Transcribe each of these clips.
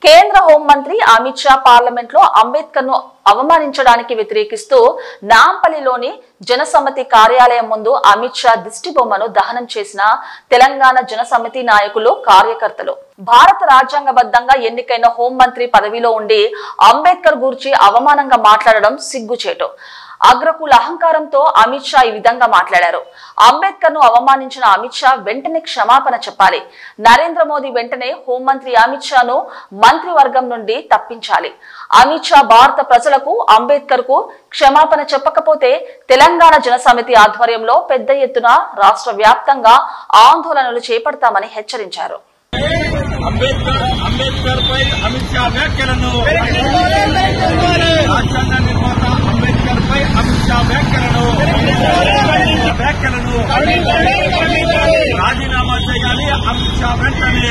కేంద్ర హోంమంత్రి అమిత్ షా పార్లమెంట్ లో అంబేద్కర్ ను అవమానించడానికి వ్యతిరేకిస్తూ నాంపల్లిలోని జనసమితి కార్యాలయం ముందు అమిత్ షా దిష్టి బొమ్మను దహనం చేసిన తెలంగాణ జనసమితి నాయకులు కార్యకర్తలు భారత రాజ్యాంగబద్ధంగా ఎన్నికైన హోంమంత్రి పదవిలో ఉండి అంబేద్కర్ గురించి అవమానంగా మాట్లాడడం సిగ్గుచేటు. అగ్రకుల అహంకారంతో అమిత్ షా ఈ విధంగా మాట్లాడారు. అంబేద్కర్ ను అవమానించిన అమిత్ షా వెంటనే క్షమాపణ చెప్పాలి. నరేంద్ర మోదీ వెంటనే హోంమంత్రి అమిత్ షాను మంత్రివర్గం నుండి తప్పించాలి. అమిత్ షా భారత ప్రజలకు అంబేద్కర్ కు క్షమాపణ చెప్పకపోతే తెలంగాణ జనసమితి ఆధ్వర్యంలో పెద్ద ఎత్తున రాష్ట్ర వ్యాప్తంగా ఆందోళనలు చేపడతామని హెచ్చరించారు. అంబేద్కర్ పై అమిత్ షా వ్యాఖ్యలను రాజీనామా చేయాలి అమిత్ షా వెంటనే.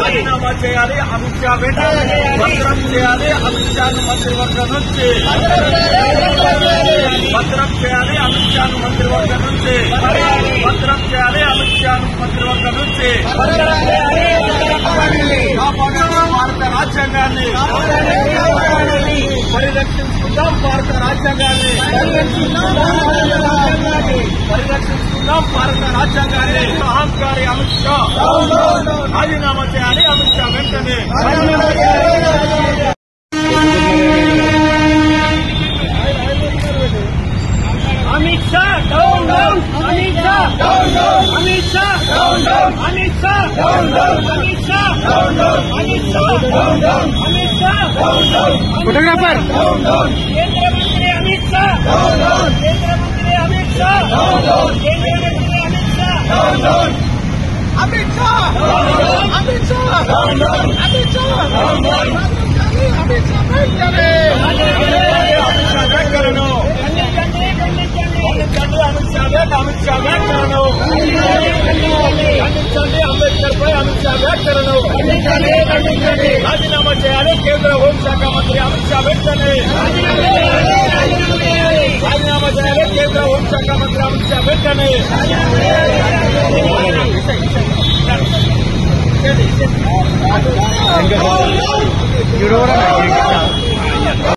రాజీనామా చేయాలి అమిత్ షా వెంటనే. భద్రం చేయాలి అమిత్ షాను మంత్రివర్గం నుంచి. భద్రం చేయాలి అమిత్ షాను మంత్రివర్గం నుంచి. భద్రం చేయాలి అమిత్ షాను మంత్రివర్గం నుంచి. భారత రాజ్యాంగాన్ని పరిరక్షించుకుందాం. భారత రాజ్యాంగాన్ని పరిరక్షించుకుందాం. భారత రాజ్యాంగాన్ని. అహంకారి అమిత్ షా రాజీనామా చేయాలి అమిత్ షా వెంటనే. Amit Shah, down, down. Amit Shah, down, down. Amit Shah, down, down. Amit Shah, down, down. Amit Shah, down, down. Amit Shah, down, down. Amit Shah, down, down. Photographer, down, down. Kendra Mantri Amit Shah, down, down. Kendra Mantri Amit Shah, down, down. Kendra Mantri Amit Shah, down, down. Amit Shah, down, down. Amit Shah, down, down. Amit Shah, down, down. Amit Shah, వెంటనే. అమిత్ షా వ్యాఖ్యలను అమిత్ షా వ్యాఖ్యలను ఖండించండి. అంబేద్కర్ పై అమిత్ షా వ్యాఖ్యలను రాజీనామా చేయాలి. కేంద్ర హోంశాఖ మంత్రి అమిత్ షా వెంటనే రాజీనామా చేయాలి. కేంద్ర హోంశాఖ మంత్రి అమిత్ షా వెంటనే